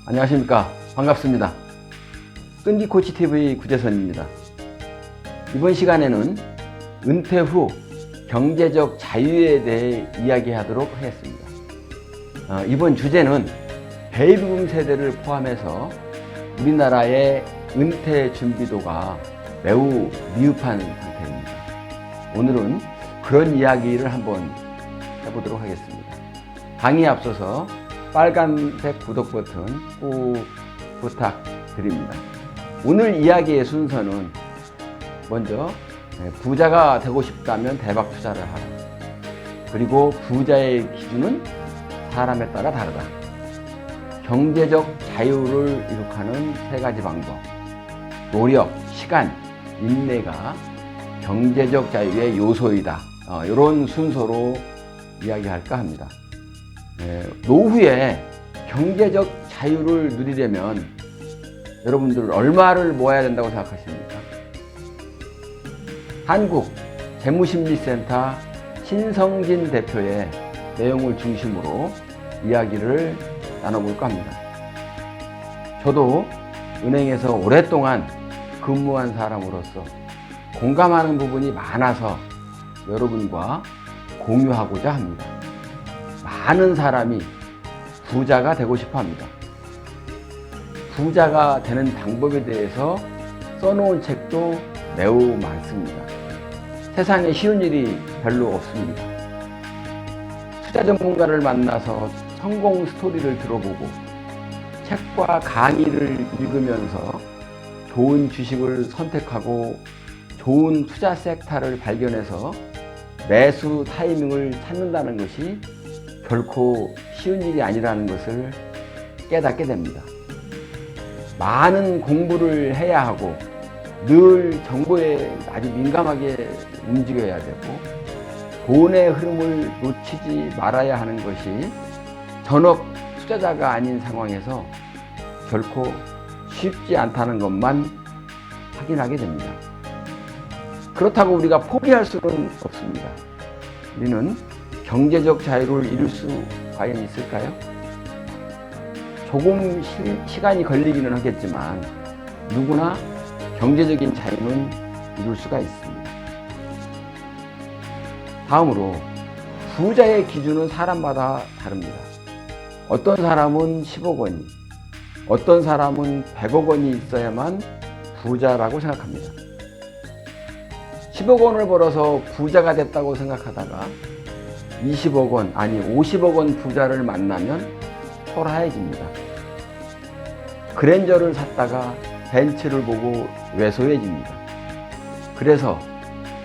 안녕하십니까. 반갑습니다. 끈기코치TV 구재선입니다. 이번 시간에는 은퇴 후 경제적 자유에 대해 이야기하도록 하겠습니다. 이번 주제는 베이비붐 세대를 포함해서 우리나라의 은퇴 준비도가 매우 미흡한 상태입니다. 오늘은 그런 이야기를 한번 해보도록 하겠습니다. 강의에 앞서서 빨간색 구독 버튼 꼭 부탁드립니다. 오늘 이야기의 순서는 먼저 부자가 되고 싶다면 대박 투자를 하라. 그리고 부자의 기준은 사람에 따라 다르다. 경제적 자유를 이룩하는 세 가지 방법. 노력, 시간, 인내가 경제적 자유의 요소이다. 이런 순서로 이야기할까 합니다. 노후에 경제적 자유를 누리려면 여러분들 얼마를 모아야 된다고 생각하십니까? 한국재무심리센터 신성진 대표의 내용을 중심으로 이야기를 나눠볼까 합니다. 저도 은행에서 오랫동안 근무한 사람으로서 공감하는 부분이 많아서 여러분과 공유하고자 합니다. 많은 사람이 부자가 되고 싶어 합니다. 부자가 되는 방법에 대해서 써놓은 책도 매우 많습니다. 세상에 쉬운 일이 별로 없습니다. 투자 전문가를 만나서 성공 스토리를 들어보고 책과 강의를 읽으면서 좋은 주식을 선택하고 좋은 투자 섹터를 발견해서 매수 타이밍을 찾는다는 것이 결코 쉬운 일이 아니라는 것을 깨닫게 됩니다. 많은 공부를 해야 하고 늘 정보에 아주 민감하게 움직여야 되고 돈의 흐름을 놓치지 말아야 하는 것이 전업 투자자가 아닌 상황에서 결코 쉽지 않다는 것만 확인하게 됩니다. 그렇다고 우리가 포기할 수는 없습니다. 우리는 경제적 자유를 이룰 수 과연 있을까요? 조금 시간이 걸리기는 하겠지만 누구나 경제적인 자유는 이룰 수가 있습니다. 다음으로 부자의 기준은 사람마다 다릅니다. 어떤 사람은 10억 원이, 어떤 사람은 100억 원이 있어야만 부자라고 생각합니다. 10억 원을 벌어서 부자가 됐다고 생각하다가 20억 원, 아니 50억 원 부자를 만나면 초라해집니다. 그랜저를 샀다가 벤츠를 보고 왜소해집니다. 그래서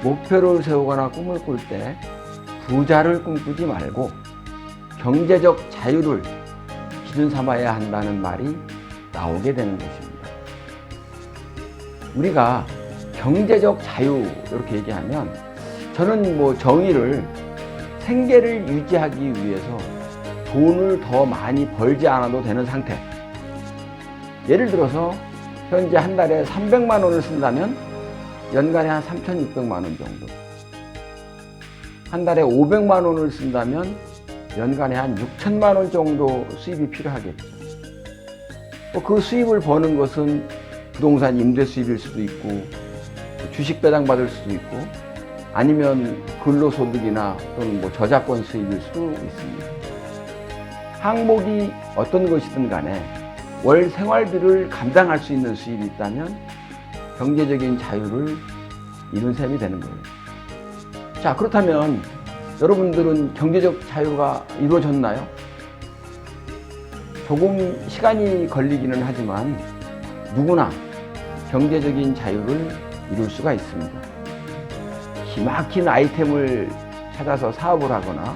목표를 세우거나 꿈을 꿀 때 부자를 꿈꾸지 말고 경제적 자유를 기준 삼아야 한다는 말이 나오게 되는 것입니다. 우리가 경제적 자유 이렇게 얘기하면 저는 정의를 생계를 유지하기 위해서 돈을 더 많이 벌지 않아도 되는 상태. 예를 들어서 현재 한 달에 300만 원을 쓴다면 연간에 한 3,600만 원 정도. 한 달에 500만 원을 쓴다면 연간에 한 6천만 원 정도 수입이 필요하겠죠. 그 수입을 버는 것은 부동산 임대 수입일 수도 있고 주식 배당 받을 수도 있고 아니면 근로소득이나 또는 저작권 수입일 수도 있습니다. 항목이 어떤 것이든 간에 월 생활비를 감당할 수 있는 수입이 있다면 경제적인 자유를 이룬 셈이 되는 거예요. 자, 그렇다면 여러분들은 경제적 자유가 이루어졌나요? 조금 시간이 걸리기는 하지만 누구나 경제적인 자유를 이룰 수가 있습니다. 기막힌 아이템을 찾아서 사업을 하거나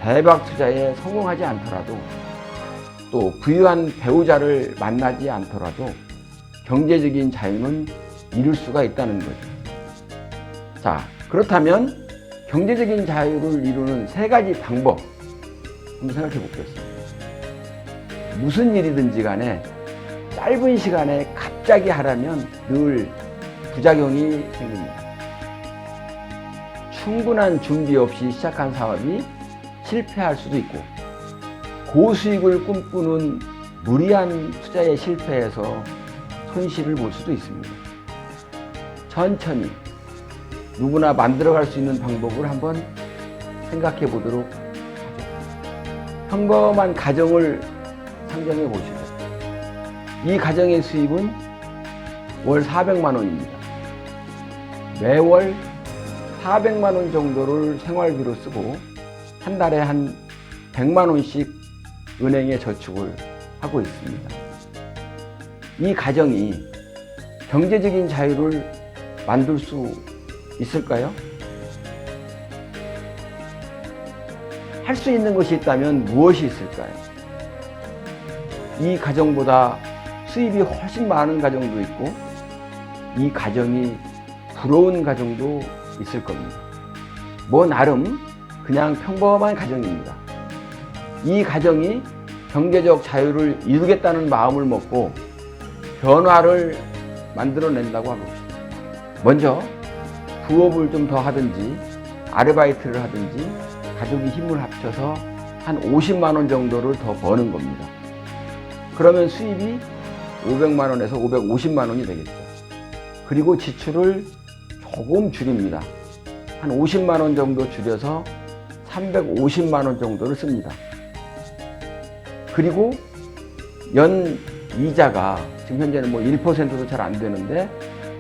대박 투자에 성공하지 않더라도 또 부유한 배우자를 만나지 않더라도 경제적인 자유는 이룰 수가 있다는 거죠. 자, 그렇다면 경제적인 자유를 이루는 세 가지 방법 한번 생각해 보겠습니다. 무슨 일이든지 간에 짧은 시간에 갑자기 하라면 늘 부작용이 생깁니다. 충분한 준비 없이 시작한 사업이 실패할 수도 있고 고수익을 꿈꾸는 무리한 투자에 실패해서 손실을 볼 수도 있습니다. 천천히 누구나 만들어갈 수 있는 방법을 한번 생각해 보도록 하죠. 평범한 가정을 상정해 보시죠. 이 가정의 수입은 월 400만 원입니다. 매월 400만 원 정도를 생활비로 쓰고 한 달에 한 100만 원씩 은행에 저축을 하고 있습니다. 이 가정이 경제적인 자유를 만들 수 있을까요? 할 수 있는 것이 있다면 무엇이 있을까요? 이 가정보다 수입이 훨씬 많은 가정도 있고 이 가정이 부러운 가정도 있을 겁니다. 뭐 나름 그냥 평범한 가정입니다. 이 가정이 경제적 자유를 이루겠다는 마음을 먹고 변화를 만들어낸다고 해봅시다. 먼저 부업을 좀 더 하든지 아르바이트를 하든지 가족이 힘을 합쳐서 한 50만 원 정도를 더 버는 겁니다. 그러면 수입이 500만 원에서 550만 원이 되겠죠. 그리고 지출을 조금 줄입니다. 한 50만 원 정도 줄여서 350만 원 정도를 씁니다. 그리고 연 이자가 지금 현재는 뭐 1%도 잘 안 되는데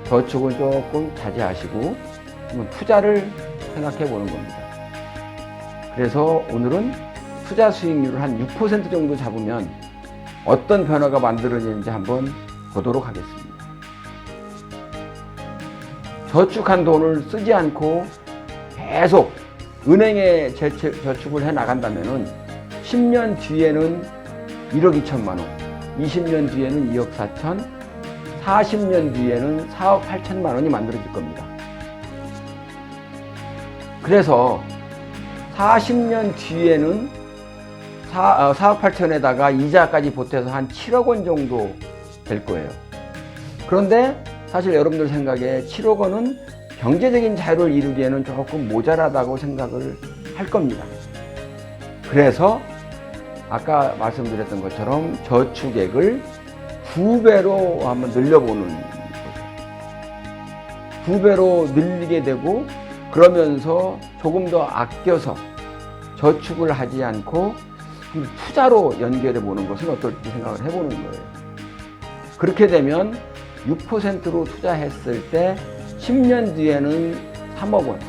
저축은 조금 자제하시고 투자를 생각해 보는 겁니다. 그래서 오늘은 투자 수익률을 한 6% 정도 잡으면 어떤 변화가 만들어지는지 한번 보도록 하겠습니다. 저축한 돈을 쓰지 않고 계속 은행에 저축을 해 나간다면은 10년 뒤에는 1억 2천만 원, 20년 뒤에는 2억 4천, 40년 뒤에는 4억 8천만 원이 만들어질 겁니다. 그래서 40년 뒤에는 4억 8천에다가 이자까지 보태서 한 7억 원 정도 될 거예요. 그런데 사실 여러분들 생각에 7억 원은 경제적인 자유를 이루기에는 조금 모자라다고 생각을 할 겁니다. 그래서 아까 말씀드렸던 것처럼 저축액을 2배로 한번 늘려보는 거죠. 2배로 늘리게 되고 그러면서 조금 더 아껴서 저축을 하지 않고 투자로 연결해 보는 것은 어떨지 생각을 해보는 거예요. 그렇게 되면 6%로 투자했을 때 10년 뒤에는 3억 원,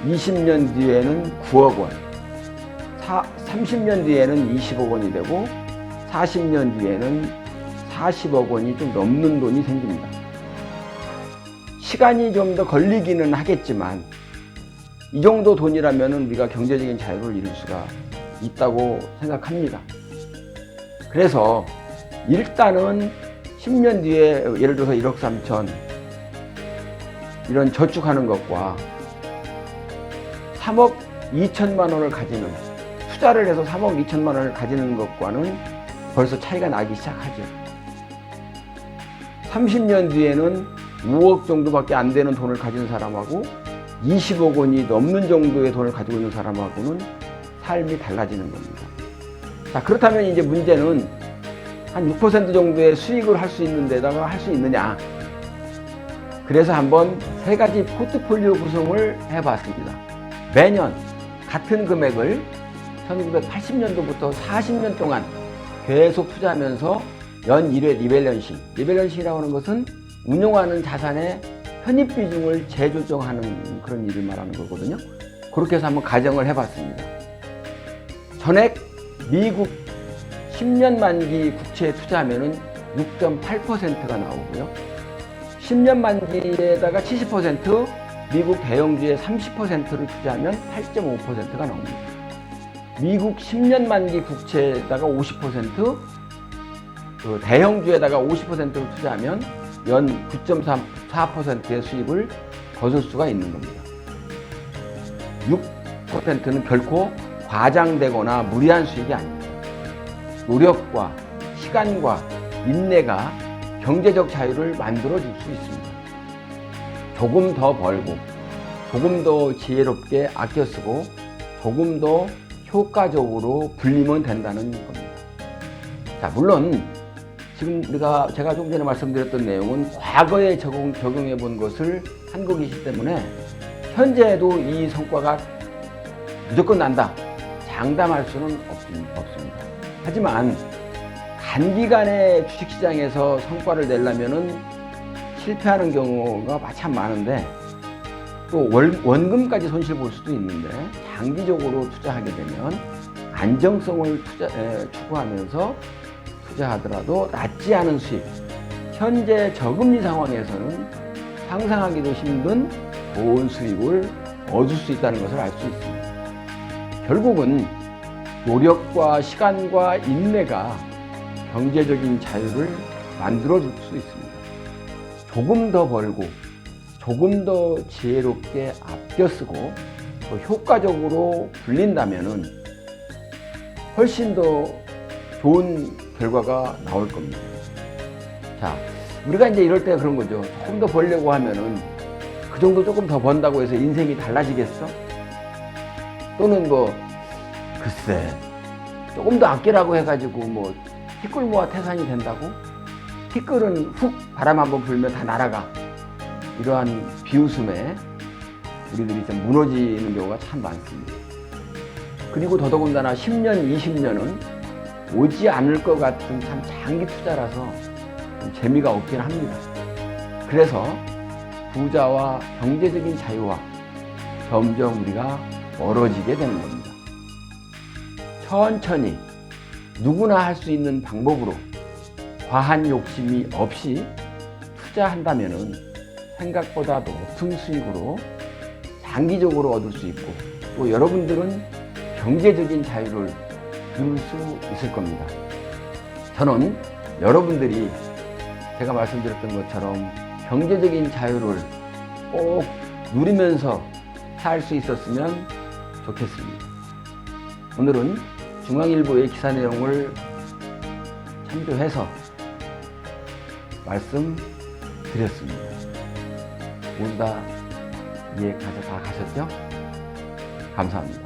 20년 뒤에는 9억 원, 30년 뒤에는 20억 원이 되고 40년 뒤에는 40억 원이 좀 넘는 돈이 생깁니다. 시간이 좀 더 걸리기는 하겠지만 이 정도 돈이라면 우리가 경제적인 자유를 이룰 수가 있다고 생각합니다. 그래서 일단은 10년 뒤에 예를 들어서 1억 3천 이런 저축하는 것과 3억 2천만 원을 가지는 투자를 해서 3억 2천만 원을 가지는 것과는 벌써 차이가 나기 시작하죠. 30년 뒤에는 5억 정도밖에 안 되는 돈을 가진 사람하고 20억 원이 넘는 정도의 돈을 가지고 있는 사람하고는 삶이 달라지는 겁니다. 자, 그렇다면 이제 문제는 한 6% 정도의 수익을 할 수 있는 데다가 할 수 있느냐. 그래서 한번 3가지 포트폴리오 구성을 해봤습니다. 매년 같은 금액을 1980년도부터 40년 동안 계속 투자하면서 연 1회 리밸런싱이라고 하는 것은 운용하는 자산의 편입 비중을 재조정하는 그런 일을 말하는 거거든요. 그렇게 해서 한번 가정을 해봤습니다. 전액 미국 10년 만기 국채에 투자하면 6.8%가 나오고요. 10년 만기에다가 70%, 미국 대형주에 30%를 투자하면 8.5%가 나옵니다. 미국 10년 만기 국채에다가 50%, 그 대형주에다가 50%를 투자하면 연 9.4%의 수입을 거둘 수가 있는 겁니다. 6%는 결코 과장되거나 무리한 수익이 아닙니다. 노력과 시간과 인내가 경제적 자유를 만들어 줄 수 있습니다. 조금 더 벌고 조금 더 지혜롭게 아껴 쓰고 조금 더 효과적으로 불리면 된다는 겁니다. 자, 물론 지금 제가 좀 전에 말씀드렸던 내용은 과거에 적용해 본 것을 한 것이기 때문에 현재에도 이 성과가 무조건 난다, 장담할 수는 없습니다. 하지만 단기간에 주식시장에서 성과를 내려면은 실패하는 경우가 참 많은데, 또 원금까지 손실 볼 수도 있는데, 장기적으로 투자하게 되면 안정성을 추구하면서 투자하더라도 낮지 않은 수익, 현재 저금리 상황에서는 상상하기도 힘든 좋은 수익을 얻을 수 있다는 것을 알 수 있습니다. 결국은 노력과 시간과 인내가 경제적인 자유를 만들어 줄 수 있습니다. 조금 더 벌고 조금 더 지혜롭게 아껴 쓰고 또 효과적으로 굴린다면은 훨씬 더 좋은 결과가 나올 겁니다. 자, 우리가 이제 이럴 때 그런 거죠. 조금 더 벌려고 하면은 그 정도 조금 더 번다고 해서 인생이 달라지겠어? 또는 글쎄, 조금 더 아끼라고 해가지고 티끌 모아 태산이 된다고? 티끌은 훅 바람 한번 불면 다 날아가. 이러한 비웃음에 우리들이 좀 무너지는 경우가 참 많습니다. 그리고 더더군다나 10년, 20년은 오지 않을 것 같은 참 장기 투자라서 좀 재미가 없긴 합니다. 그래서 부자와 경제적인 자유와 점점 우리가 멀어지게 되는 겁니다. 천천히 누구나 할 수 있는 방법으로 과한 욕심이 없이 투자한다면은 생각보다 높은 수익으로 장기적으로 얻을 수 있고, 또 여러분들은 경제적인 자유를 누릴 수 있을 겁니다. 저는 여러분들이 제가 말씀드렸던 것처럼 경제적인 자유를 꼭 누리면서 살 수 있었으면 좋겠습니다. 오늘은 중앙일보의 기사 내용을 참조해서 말씀드렸습니다. 모두 다 이해 다 가셨죠? 감사합니다.